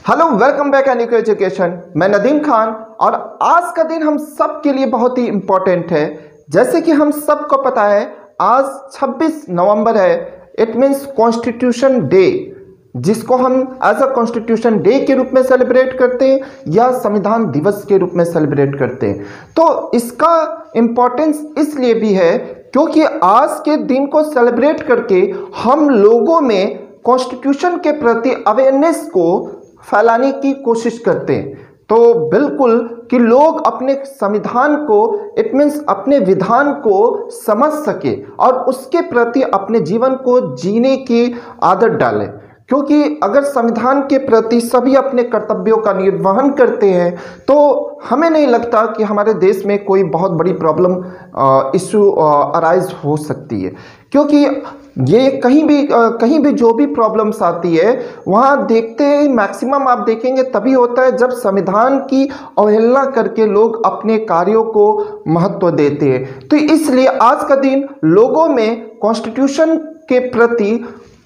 Hello, welcome back Eniko education. मैं नदीम खान और आज का दिन हम सब के लिए बहुत ही इम्पोर्टेंट है। जैसे कि हम सबको पता है आज 26 नवंबर है। इट मीन्स कॉन्स्टिट्यूशन डे, जिसको हम एज अ कॉन्स्टिट्यूशन डे के रूप में सेलिब्रेट करते हैं या संविधान दिवस के रूप में सेलिब्रेट करते हैं। तो इसका इम्पोर्टेंस इसलिए भी है क्योंकि आज के दिन को सेलिब्रेट करके हम लोगों में कॉन्स्टिट्यूशन के प्रति अवेयरनेस को फैलाने की कोशिश करते हैं। तो बिल्कुल कि लोग अपने संविधान को, इट मीन्स अपने विधान को समझ सके और उसके प्रति अपने जीवन को जीने की आदत डालें। क्योंकि अगर संविधान के प्रति सभी अपने कर्तव्यों का निर्वहन करते हैं तो हमें नहीं लगता कि हमारे देश में कोई बहुत बड़ी प्रॉब्लम इशू अराइज हो सकती है। क्योंकि ये कहीं भी जो भी प्रॉब्लम्स आती है वहाँ देखते हैं मैक्सिमम आप देखेंगे तभी होता है जब संविधान की अवहेलना करके लोग अपने कार्यों को महत्व देते हैं। तो इसलिए आज का दिन लोगों में कॉन्स्टिट्यूशन के प्रति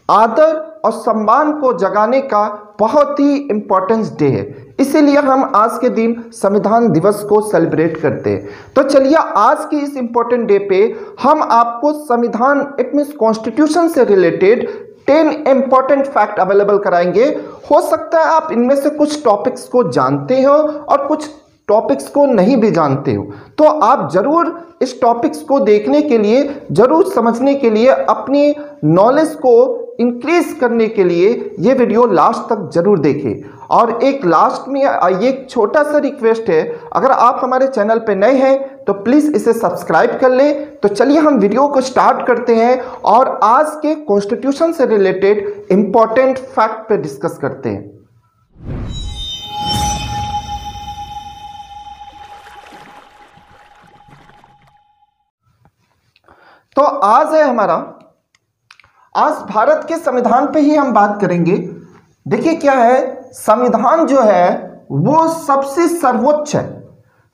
आदर और सम्मान को जगाने का बहुत ही इम्पोर्टेंस डे है। इसीलिए हम आज के दिन संविधान दिवस को सेलिब्रेट करते हैं। तो चलिए आज के इस इम्पोर्टेंट डे पे हम आपको संविधान, इट मीन्स कॉन्स्टिट्यूशन से रिलेटेड 10 इम्पोर्टेंट फैक्ट अवेलेबल कराएंगे। हो सकता है आप इनमें से कुछ टॉपिक्स को जानते हो और कुछ टॉपिक्स को नहीं भी जानते हो, तो आप जरूर इस टॉपिक्स को देखने के लिए, जरूर समझने के लिए, अपनी नॉलेज को इंक्रीज करने के लिए ये वीडियो लास्ट तक जरूर देखें। और एक लास्ट में एक छोटा सा रिक्वेस्ट है, अगर आप हमारे चैनल पे नए हैं तो प्लीज़ इसे सब्सक्राइब कर लें। तो चलिए हम वीडियो को स्टार्ट करते हैं और आज के कॉन्स्टिट्यूशन से रिलेटेड इंपॉर्टेंट फैक्ट पे डिस्कस करते हैं। तो आज है हमारा, आज भारत के संविधान पे ही हम बात करेंगे। देखिए क्या है, संविधान जो है वो सबसे सर्वोच्च है।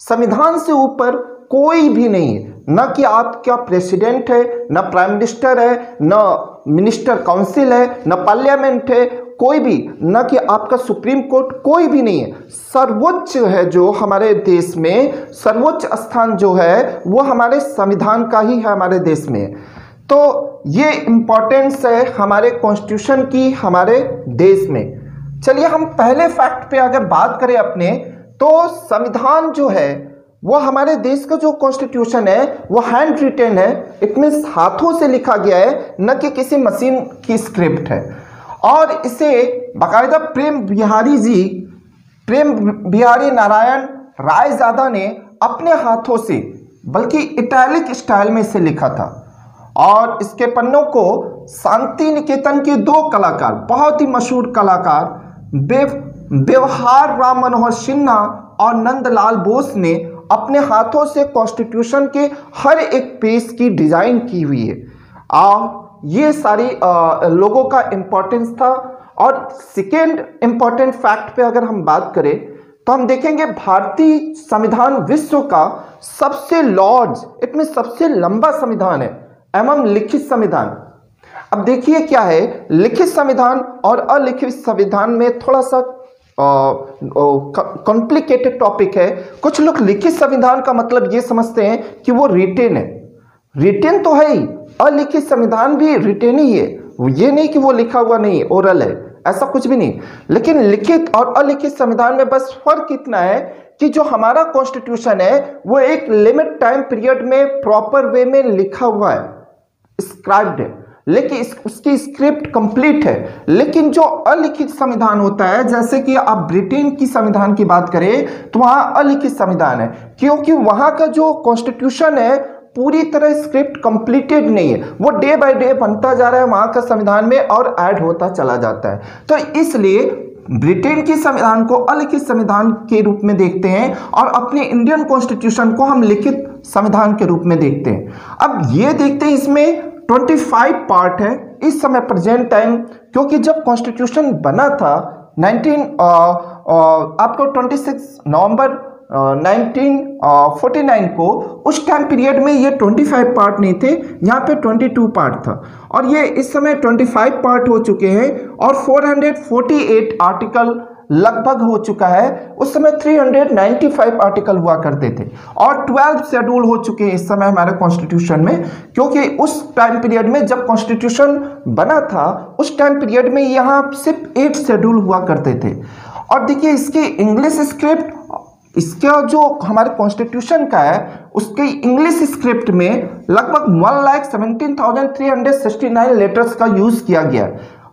संविधान से ऊपर कोई भी नहीं है, न कि आपका प्रेसिडेंट है, न प्राइम मिनिस्टर है, न मिनिस्टर काउंसिल है, न पार्लियामेंट है, कोई भी, न कि आपका सुप्रीम कोर्ट, कोई भी नहीं है। सर्वोच्च है जो हमारे देश में, सर्वोच्च स्थान जो है वो हमारे संविधान का ही है हमारे देश में। तो ये इम्पोर्टेंस है हमारे कॉन्स्टिट्यूशन की हमारे देश में। चलिए हम पहले फैक्ट पे अगर बात करें अपने, तो संविधान जो है वो हमारे देश का जो कॉन्स्टिट्यूशन है वो हैंड रिटेन है। इट मीन्स हाथों से लिखा गया है, न कि किसी मशीन की स्क्रिप्ट है। और इसे बाकायदा प्रेम बिहारी नारायण रायजादा ने अपने हाथों से, बल्कि इटैलिक स्टाइल में इसे लिखा था। और इसके पन्नों को शांति निकेतन के 2 कलाकार, बहुत ही मशहूर कलाकार व्यवहार राम मनोहर सिन्हा और नंदलाल बोस ने अपने हाथों से कॉन्स्टिट्यूशन के हर एक पेज की डिजाइन की हुई है। ये सारी लोगों का इम्पोर्टेंस था। और सेकेंड इम्पोर्टेंट फैक्ट पे अगर हम बात करें तो हम देखेंगे भारतीय संविधान विश्व का सबसे लॉर्ज, इट मीन सबसे लंबा संविधान है एवं लिखित संविधान। अब देखिए क्या है, लिखित संविधान और अलिखित संविधान में थोड़ा सा कॉम्प्लिकेटेड टॉपिक है। कुछ लोग लिखित संविधान का मतलब ये समझते हैं कि वो रिटेन है। रिटेन तो है ही, अलिखित संविधान भी रिटेन ही है। ये नहीं कि वो लिखा हुआ नहीं, ओरल है, ऐसा कुछ भी नहीं। लेकिन लिखित और अलिखित संविधान में बस फर्क इतना है कि जो हमारा कॉन्स्टिट्यूशन है वो एक लिमिट टाइम पीरियड में प्रॉपर वे में लिखा हुआ है, स्क्राइब्ड है, लेकिन उसकी स्क्रिप्ट कंप्लीट है। लेकिन जो अलिखित संविधान होता है, जैसे कि आप ब्रिटेन की संविधान की बात करें तो वहां अलिखित संविधान है, क्योंकि वहां का जो कॉन्स्टिट्यूशन है पूरी तरह स्क्रिप्ट कंप्लीटेड नहीं है, वो डे बाय डे बनता जा रहा है वहां का संविधान में और ऐड होता चला जाता है। तो इसलिए ब्रिटेन की संविधान को अलिखित संविधान के रूप में देखते हैं और अपने इंडियन कॉन्स्टिट्यूशन को हम लिखित संविधान के रूप में देखते हैं। अब ये देखते हैं, इसमें 25 पार्ट है इस समय प्रेजेंट टाइम, क्योंकि जब कॉन्स्टिट्यूशन बना था आपको 26 नवंबर 1949 को, उस टाइम पीरियड में ये 25 पार्ट नहीं थे, यहाँ पे 22 पार्ट था और ये इस समय 25 पार्ट हो चुके हैं और 448 आर्टिकल लगभग हो चुका है। उस समय 395 आर्टिकल हुआ करते थे और 12 शेड्यूल हो चुके हैं इस समय हमारे कॉन्स्टिट्यूशन में, क्योंकि उस टाइम पीरियड में जब कॉन्स्टिट्यूशन बना था उस टाइम पीरियड में यहाँ सिर्फ 8 शेड्यूल हुआ करते थे। और देखिए इसकी इंग्लिश स्क्रिप्ट, इसका जो हमारे कॉन्स्टिट्यूशन का है उसके इंग्लिश स्क्रिप्ट में लगभग 1,17,369 लेटर्स का यूज किया गया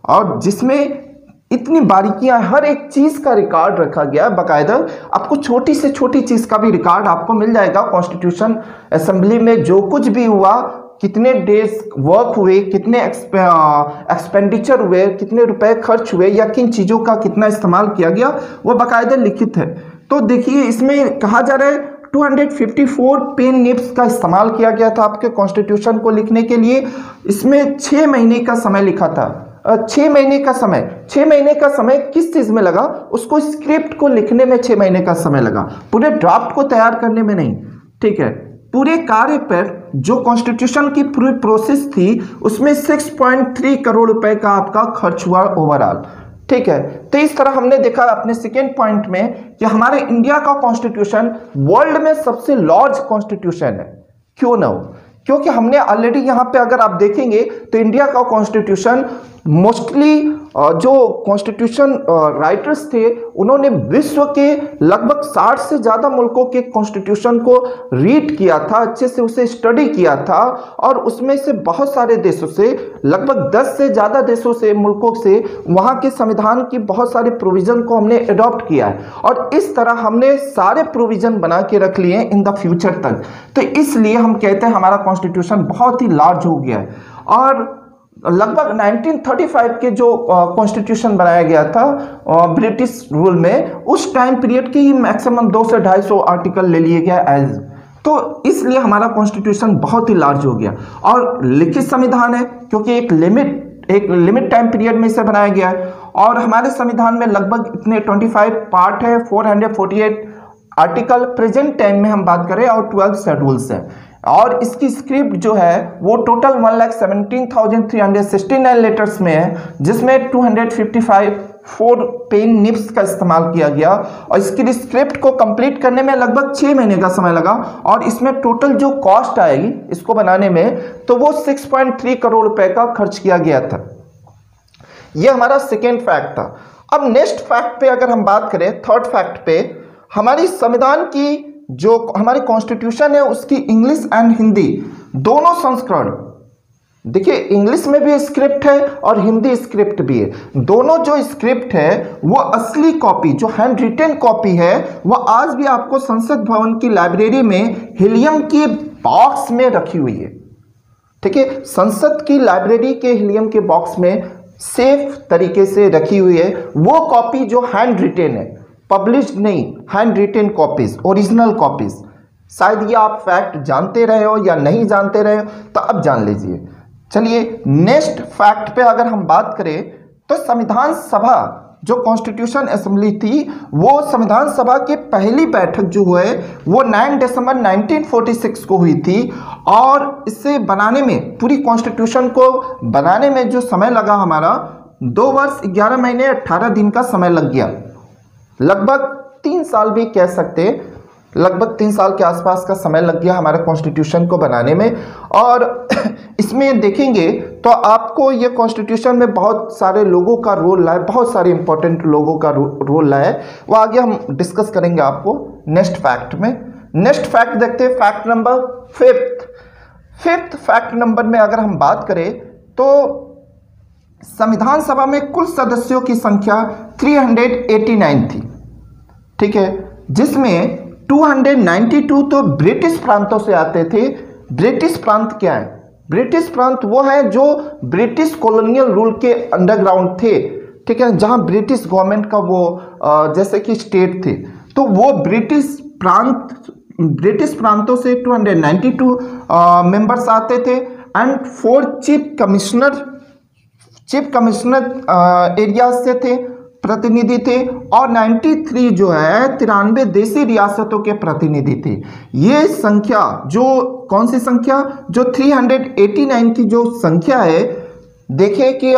और जिसमें इतनी बारीकियां, हर एक चीज का रिकॉर्ड रखा गया बाकायदा। आपको छोटी से छोटी चीज का भी रिकॉर्ड आपको मिल जाएगा कॉन्स्टिट्यूशन असेंबली में, जो कुछ भी हुआ, कितने डेज वर्क हुए, कितने एक्सपेंडिचर हुए, कितने रुपए खर्च हुए या किन चीज़ों का कितना इस्तेमाल किया गया, वो बाकायदा लिखित है। तो देखिए इसमें कहा जा रहा है 254 पेन निब्स का इस्तेमाल किया गया था आपके कॉन्स्टिट्यूशन को लिखने के लिए। इसमें 6 महीने का समय लिखा था। 6 महीने का समय, 6 महीने का समय किस चीज़ में लगा? उसको स्क्रिप्ट को लिखने में 6 महीने का समय लगा, पूरे ड्राफ्ट को तैयार करने में नहीं। ठीक है, पूरे कार्य पर जो कॉन्स्टिट्यूशन की पूरी प्रोसेस थी उसमें 6.3 करोड़ रुपए का आपका खर्च हुआ ओवरऑल। ठीक है, तो इस तरह हमने देखा अपने सेकेंड पॉइंट में कि हमारे इंडिया का कॉन्स्टिट्यूशन वर्ल्ड में सबसे लार्ज कॉन्स्टिट्यूशन है। क्यों ना हो? क्योंकि हमने ऑलरेडी यहाँ पे अगर आप देखेंगे तो इंडिया का कॉन्स्टिट्यूशन मोस्टली जो कॉन्स्टिट्यूशन राइटर्स थे उन्होंने विश्व के लगभग 60 से ज़्यादा मुल्कों के कॉन्स्टिट्यूशन को रीड किया था, अच्छे से उसे स्टडी किया था और उसमें से बहुत सारे देशों से, लगभग 10 से ज़्यादा देशों से, मुल्कों से वहाँ के संविधान की बहुत सारे प्रोविज़न को हमने अडॉप्ट किया है और इस तरह हमने सारे प्रोविज़न बना के रख लिए हैं इन द फ्यूचर तक। तो इसलिए हम कहते हैं हमारा कॉन्स्टिट्यूशन बहुत ही लार्ज हो गया है। और लगभग 1935 के जो कॉन्स्टिट्यूशन बनाया गया था ब्रिटिश रूल में, उस टाइम पीरियड के ही मैक्सिमम 200 से 250 आर्टिकल ले लिए गया एज, तो इसलिए हमारा कॉन्स्टिट्यूशन बहुत ही लार्ज हो गया। और लिखित संविधान है क्योंकि एक लिमिट टाइम पीरियड में इसे बनाया गया है और हमारे संविधान में लगभग इतने 25 पार्ट है, 448 आर्टिकल प्रेजेंट टाइम में हम बात करें और 12 शेड्यूल्स है। और इसकी स्क्रिप्ट जो है वो टोटल 1,17,369 लेटर्स में है, जिसमें 254 पेन निब्स का इस्तेमाल किया गया और इसकी स्क्रिप्ट को कंप्लीट करने में लगभग 6 महीने का समय लगा और इसमें टोटल जो कॉस्ट आएगी इसको बनाने में तो वो 6.3 करोड़ रुपए का खर्च किया गया था। ये हमारा सेकेंड फैक्ट था। अब नेक्स्ट फैक्ट पे अगर हम बात करें, थर्ड फैक्ट पे, हमारी संविधान की जो हमारी कॉन्स्टिट्यूशन है उसकी इंग्लिश एंड हिंदी दोनों संस्करण, देखिए इंग्लिश में भी स्क्रिप्ट है और हिंदी स्क्रिप्ट भी है। दोनों जो स्क्रिप्ट है वो असली कॉपी, जो हैंड रिटेन कॉपी है, वो आज भी आपको संसद भवन की लाइब्रेरी में हीलियम के बॉक्स में रखी हुई है। ठीक है, संसद की लाइब्रेरी के हीलियम के बॉक्स में सेफ तरीके से रखी हुई है वो कॉपी जो हैंड रिटेन है, पब्लिश्ड नहीं, hand retain copies, original copies. शायद ये आप फैक्ट जानते रहे हो या नहीं जानते रहे हो, तो अब जान लीजिए। चलिए नेक्स्ट फैक्ट पे अगर हम बात करें तो संविधान सभा जो कॉन्स्टिट्यूशन असेंबली थी, वो संविधान सभा की पहली बैठक जो है वो 9 दिसंबर 1946 को हुई थी और इसे बनाने में, पूरी कॉन्स्टिट्यूशन को बनाने में जो समय लगा हमारा 2 वर्ष 11 महीने 18 दिन का समय लग गया। लगभग 3 साल भी कह सकते, लगभग 3 साल के आसपास का समय लग गया हमारे कॉन्स्टिट्यूशन को बनाने में। और इसमें देखेंगे तो आपको ये कॉन्स्टिट्यूशन में बहुत सारे लोगों का रोल रहा है, बहुत सारे इंपॉर्टेंट लोगों का रोल रहा है, वो आगे हम डिस्कस करेंगे आपको नेक्स्ट फैक्ट में। नेक्स्ट फैक्ट देखते हैं, fact number fifth fact number में अगर हम बात करें तो संविधान सभा में कुल सदस्यों की संख्या 389 थी। ठीक है, जिसमें 292 तो ब्रिटिश प्रांतों से आते थे। ब्रिटिश प्रांत क्या है? ब्रिटिश प्रांत वो है जो ब्रिटिश कॉलोनियल रूल के अंडरग्राउंड थे। ठीक है, जहां ब्रिटिश गवर्नमेंट का वो जैसे कि स्टेट थे, तो वो ब्रिटिश प्रांतों से 292 मेंबर्स आते थे एंड 4 चीफ कमिश्नर एरिया से थे, प्रतिनिधि थे और 93 जो है 93 देशी रियासतों के प्रतिनिधि थे। ये संख्या जो कौन सी संख्या, जो 389 की जो संख्या है, देखिए कि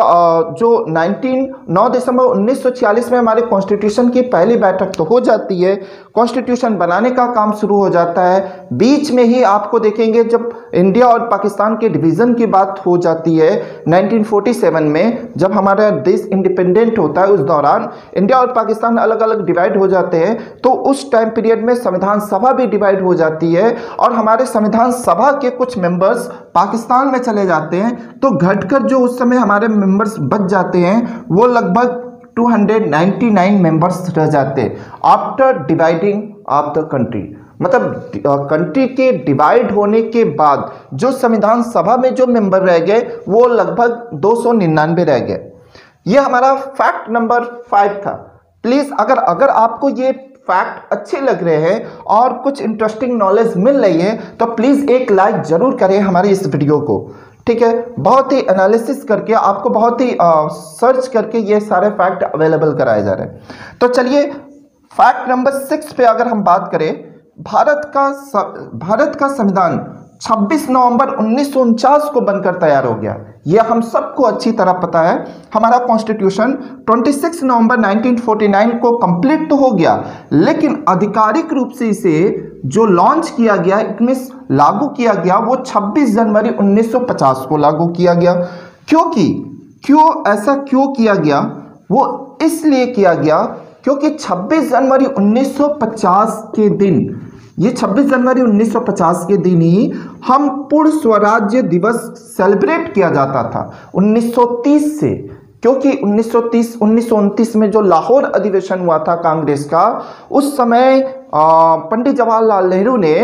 जो 9 दिसंबर 1946 में हमारे कॉन्स्टिट्यूशन की पहली बैठक तो हो जाती है, कॉन्स्टिट्यूशन बनाने का काम शुरू हो जाता है। बीच में ही आपको देखेंगे जब इंडिया और पाकिस्तान के डिवीज़न की बात हो जाती है 1947 में, जब हमारा देश इंडिपेंडेंट होता है, उस दौरान इंडिया और पाकिस्तान अलग अलग डिवाइड हो जाते हैं। तो उस टाइम पीरियड में संविधान सभा भी डिवाइड हो जाती है और हमारे संविधान सभा के कुछ मेंबर्स पाकिस्तान में चले जाते हैं। तो घटकर जो उस समय हमारे मेंबर्स बच जाते हैं वो लगभग 299 मेंबर्स रह जाते हैं after dividing of the country. मतलब कंट्री के डिवाइड होने के बाद जो संविधान सभा में जो मेंबर रह गए वो लगभग 299 रह गए। ये हमारा फैक्ट नंबर 5 था। प्लीज़ अगर आपको ये फैक्ट अच्छे लग रहे हैं और कुछ इंटरेस्टिंग नॉलेज मिल रही है तो प्लीज़ एक लाइक ज़रूर करें हमारे इस वीडियो को, ठीक है। बहुत ही एनालिसिस करके आपको बहुत ही सर्च करके ये सारे फैक्ट अवेलेबल कराए जा रहे हैं। तो चलिए फैक्ट नंबर 6 पे अगर हम बात करें, भारत का संविधान 26 नवंबर 1949 को बनकर तैयार हो गया। यह हम सबको अच्छी तरह पता है। हमारा कॉन्स्टिट्यूशन 26 नवंबर 1949 को कंप्लीट तो हो गया, लेकिन आधिकारिक रूप से इसे जो लॉन्च किया गया, इट मींस लागू किया गया, वो 26 जनवरी 1950 को लागू किया गया। ऐसा क्यों किया गया? वो इसलिए किया गया क्योंकि 26 जनवरी 1950 के दिन, ये 26 जनवरी 1950 के दिन ही हम पूर्ण स्वराज्य दिवस सेलिब्रेट किया जाता था 1930 से। क्योंकि 1929 में जो लाहौर अधिवेशन हुआ था कांग्रेस का, उस समय पंडित जवाहरलाल नेहरू ने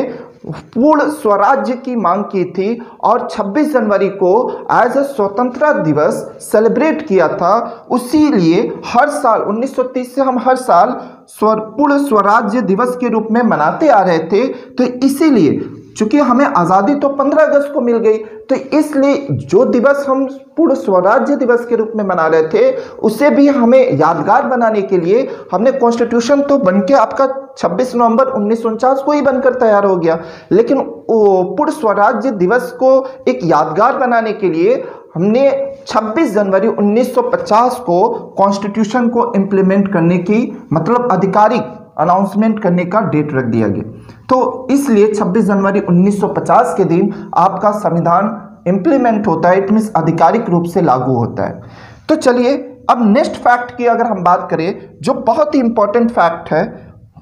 पूर्ण स्वराज्य की मांग की थी और 26 जनवरी को एज अ स्वतंत्रता दिवस सेलिब्रेट किया था। उसीलिए हर साल 1930 से हम हर साल पूर्ण स्वराज्य दिवस के रूप में मनाते आ रहे थे। तो इसीलिए चूंकि हमें आज़ादी तो 15 अगस्त को मिल गई, तो इसलिए जो दिवस हम पूर्ण स्वराज्य दिवस के रूप में मना रहे थे उसे भी हमें यादगार बनाने के लिए हमने कॉन्स्टिट्यूशन तो बनके आपका 26 नवंबर 1949 को ही बनकर तैयार हो गया, लेकिन पूर्ण स्वराज्य दिवस को एक यादगार बनाने के लिए हमने 26 जनवरी 1950 को कॉन्स्टिट्यूशन को इम्प्लीमेंट करने की, मतलब आधिकारिक अनाउंसमेंट करने का डेट रख दिया गया। तो इसलिए 26 जनवरी 1950 के दिन आपका संविधान इम्प्लीमेंट होता है, इट मीन्स आधिकारिक रूप से लागू होता है। तो चलिए अब नेक्स्ट फैक्ट की अगर हम बात करें, जो बहुत ही इंपॉर्टेंट फैक्ट है,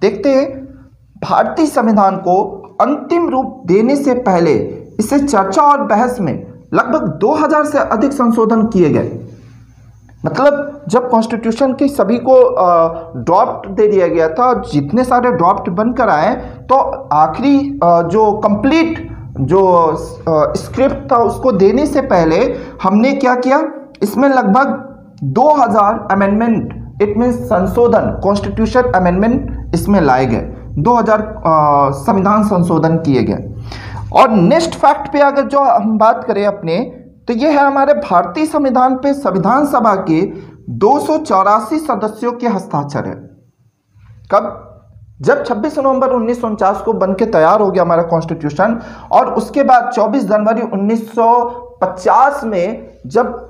देखते हैं। भारतीय संविधान को अंतिम रूप देने से पहले इसे चर्चा और बहस में लगभग 2000 से अधिक संशोधन किए गए। मतलब जब कॉन्स्टिट्यूशन के सभी को ड्राफ्ट दे दिया गया था, जितने सारे ड्राफ्ट बनकर आए, तो आखिरी जो कंप्लीट जो स्क्रिप्ट था उसको देने से पहले हमने क्या किया, इसमें लगभग 2000 अमेंडमेंट, इट मीन्स संशोधन, कॉन्स्टिट्यूशन अमेंडमेंट इसमें लाए गए। 2000 संविधान संशोधन किए गए। और नेक्स्ट फैक्ट पे अगर जो हम बात करें अपने, तो ये है हमारे भारतीय संविधान पे संविधान सभा के 284 सदस्यों के हस्ताक्षर है। कब? जब 26 नवंबर 1949 को बनके तैयार हो गया हमारा कॉन्स्टिट्यूशन, और उसके बाद 24 जनवरी 1950 में जब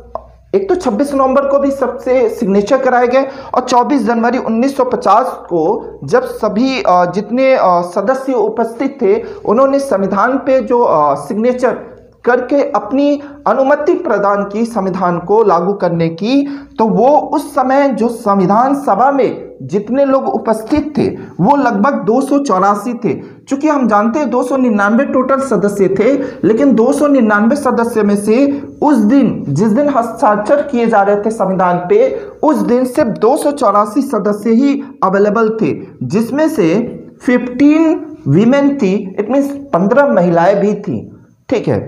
एक तो 26 नवंबर को भी सबसे सिग्नेचर कराए गए, और 24 जनवरी 1950 को जब सभी जितने सदस्य उपस्थित थे उन्होंने संविधान पे जो सिग्नेचर करके अपनी अनुमति प्रदान की संविधान को लागू करने की, तो वो उस समय जो संविधान सभा में जितने लोग उपस्थित थे वो लगभग 284 थे। चूंकि हम जानते हैं 299 टोटल सदस्य थे, लेकिन 299 सदस्य में से उस दिन जिस दिन हस्ताक्षर किए जा रहे थे संविधान पे, उस दिन सिर्फ 284 सदस्य ही अवेलेबल थे, जिसमें से 15 वीमेन थी, इट मीन्स 15 महिलाएं भी थी। ठीक है,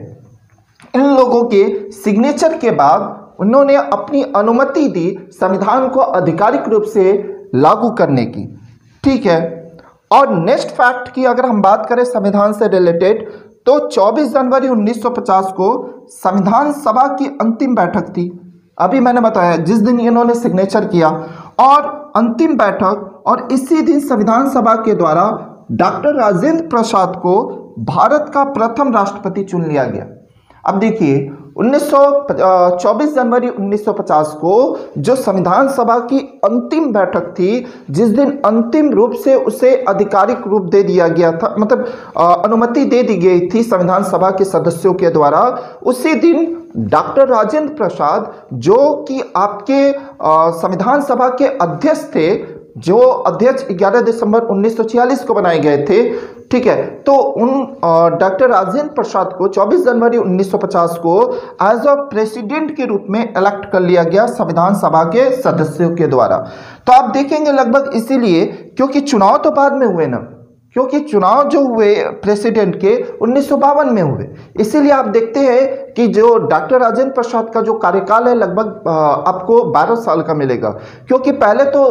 इन लोगों के सिग्नेचर के बाद उन्होंने अपनी अनुमति दी संविधान को आधिकारिक रूप से लागू करने की। ठीक है, और नेक्स्ट फैक्ट की अगर हम बात करें संविधान से रिलेटेड, तो 24 जनवरी 1950 को संविधान सभा की अंतिम बैठक थी। अभी मैंने बताया जिस दिन इन्होंने सिग्नेचर किया, और अंतिम बैठक, और इसी दिन संविधान सभा के द्वारा डॉक्टर राजेंद्र प्रसाद को भारत का प्रथम राष्ट्रपति चुन लिया गया। अब देखिए 24 जनवरी 1950 को जो संविधान सभा की अंतिम बैठक थी, जिस दिन अंतिम रूप से उसे आधिकारिक रूप दे दिया गया था, मतलब अनुमति दे दी गई थी संविधान सभा के सदस्यों के द्वारा, उसी दिन डॉक्टर राजेंद्र प्रसाद, जो कि आपके संविधान सभा के अध्यक्ष थे, जो अध्यक्ष 11 दिसंबर 1946 को बनाए गए थे, ठीक है, तो उन डॉक्टर राजेंद्र प्रसाद को 24 जनवरी 1950 को एज अ प्रेसिडेंट के रूप में इलेक्ट कर लिया गया संविधान सभा के सदस्यों के द्वारा। तो आप देखेंगे लगभग इसीलिए क्योंकि चुनाव तो बाद में हुए ना, क्योंकि चुनाव जो हुए प्रेसिडेंट के 1952 में हुए, इसीलिए आप देखते हैं कि जो डॉक्टर राजेंद्र प्रसाद का जो कार्यकाल है लगभग आपको 12 साल का मिलेगा, क्योंकि पहले तो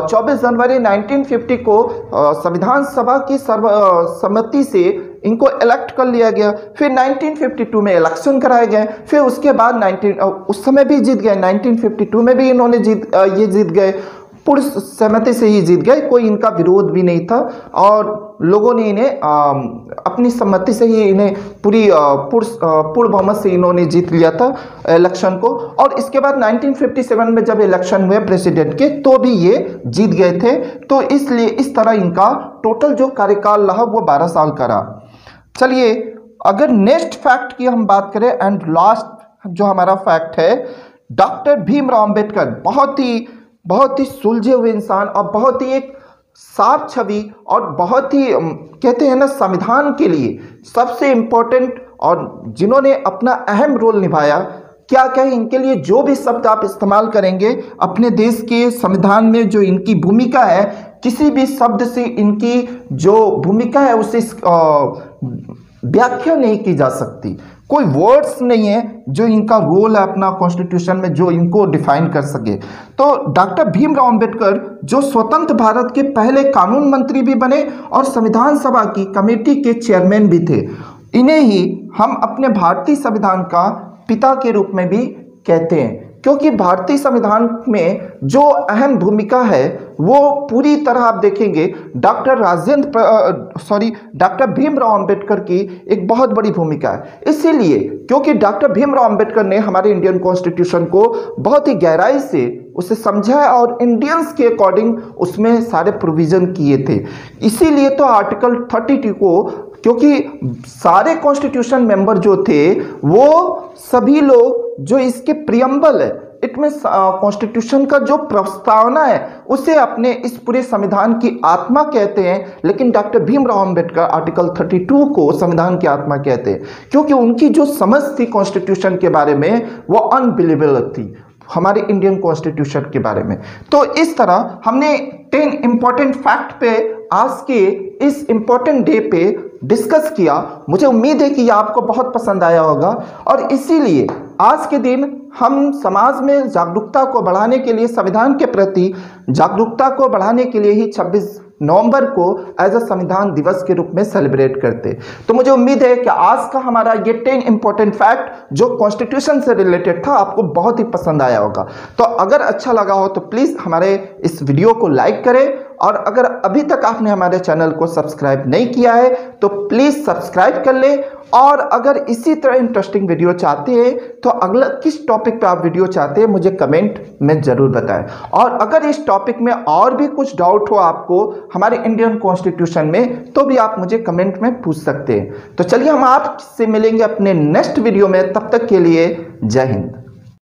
24 जनवरी 1950 को संविधान सभा की सर्वसम्मति से इनको इलेक्ट कर लिया गया, फिर 1952 में इलेक्शन कराए गए, फिर उसके बाद उस समय भी जीत गए, 1952 में भी इन्होंने जीत गए, पूर्ण सहमति से ही जीत गए, कोई इनका विरोध भी नहीं था और लोगों ने इन्हें अपनी सम्मति से ही इन्हें पूर्ण बहुमत से इन्होंने जीत लिया था इलेक्शन को। और इसके बाद 1957 में जब इलेक्शन हुए प्रेसिडेंट के, तो भी ये जीत गए थे। तो इसलिए इस तरह इनका टोटल जो कार्यकाल रहा वो 12 साल का रहा। चलिए अगर नेक्स्ट फैक्ट की हम बात करें एंड लास्ट जो हमारा फैक्ट है, डॉक्टर भीमराव अंबेडकर बहुत ही सुलझे हुए इंसान और बहुत ही एक साफ छवि और बहुत ही कहते हैं ना संविधान के लिए सबसे इम्पोर्टेंट और जिन्होंने अपना अहम रोल निभाया। क्या कहें इनके लिए, जो भी शब्द आप इस्तेमाल करेंगे अपने देश के संविधान में, जो इनकी भूमिका है, किसी भी शब्द से इनकी जो भूमिका है उसे व्याख्या नहीं की जा सकती। कोई वर्ड्स नहीं है जो इनका रोल है अपना कॉन्स्टिट्यूशन में जो इनको डिफाइन कर सके। तो डॉक्टर भीमराव अंबेडकर जो स्वतंत्र भारत के पहले कानून मंत्री भी बने और संविधान सभा की कमेटी के चेयरमैन भी थे। इन्हें ही हम अपने भारतीय संविधान का पिता के रूप में भी कहते हैं, क्योंकि भारतीय संविधान में जो अहम भूमिका है वो पूरी तरह आप देखेंगे डॉक्टर भीमराव अंबेडकर की एक बहुत बड़ी भूमिका है। इसीलिए क्योंकि डॉक्टर भीमराव अंबेडकर ने हमारे इंडियन कॉन्स्टिट्यूशन को बहुत ही गहराई से उसे समझा है और इंडियंस के अकॉर्डिंग उसमें सारे प्रोविजन किए थे। इसीलिए तो आर्टिकल 32 को, क्योंकि सारे कॉन्स्टिट्यूशन मेंबर जो थे वो सभी लोग जो इसके प्रियम्बल है, इट मीन्स कॉन्स्टिट्यूशन का जो प्रस्तावना है उसे अपने इस पूरे संविधान की आत्मा कहते हैं। लेकिन डॉक्टर भीमराव अंबेडकर आर्टिकल 32 को संविधान की आत्मा कहते हैं, क्योंकि उनकी जो समझ थी कॉन्स्टिट्यूशन के बारे में वो अनबिलीवेबल थी हमारे इंडियन कॉन्स्टिट्यूशन के बारे में। तो इस तरह हमने 10 इंपॉर्टेंट फैक्ट पे आज के इस इंपॉर्टेंट डे पे डिस्कस किया। मुझे उम्मीद है कि ये आपको बहुत पसंद आया होगा और इसीलिए आज के दिन हम समाज में जागरूकता को बढ़ाने के लिए, संविधान के प्रति जागरूकता को बढ़ाने के लिए ही 26 नवंबर को एज अ संविधान दिवस के रूप में सेलिब्रेट करते। तो मुझे उम्मीद है कि आज का हमारा ये 10 इंपॉर्टेंट फैक्ट जो कॉन्स्टिट्यूशन से रिलेटेड था आपको बहुत ही पसंद आया होगा। तो अगर अच्छा लगा हो तो प्लीज़ हमारे इस वीडियो को लाइक करें और अगर अभी तक आपने हमारे चैनल को सब्सक्राइब नहीं किया है तो प्लीज़ सब्सक्राइब कर लें। और अगर इसी तरह इंटरेस्टिंग वीडियो चाहते हैं तो अगला किस टॉपिक पे आप वीडियो चाहते हैं मुझे कमेंट में ज़रूर बताएं। और अगर इस टॉपिक में और भी कुछ डाउट हो आपको हमारे इंडियन कॉन्स्टिट्यूशन में तो भी आप मुझे कमेंट में पूछ सकते हैं। तो चलिए हम आपसे मिलेंगे अपने नेक्स्ट वीडियो में, तब तक के लिए जय हिंद।